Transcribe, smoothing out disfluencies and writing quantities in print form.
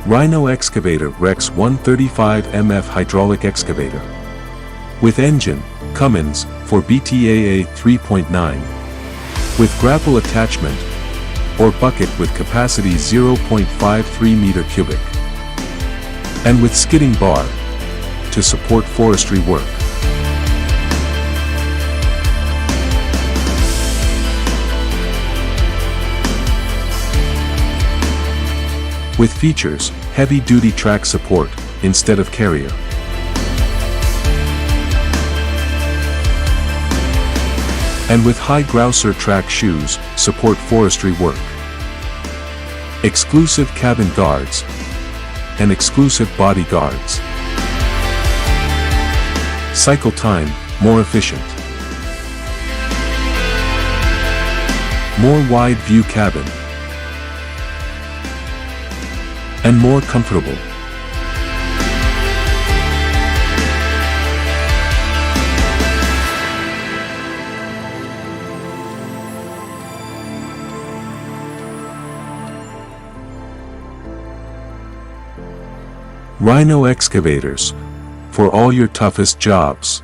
Rhino excavator REX135MF hydraulic excavator. With engine, Cummins, for BTAA 3.9. With grapple attachment, or bucket with capacity 0.53 meter cubic. And with skidding bar, to support forestry work. With features, heavy-duty track support, instead of carrier. And with high grousser track shoes, support forestry work. Exclusive cabin guards. And exclusive body guards. Cycle time, more efficient. More wide view cabin. And more comfortable. Rhino excavators, for all your toughest jobs.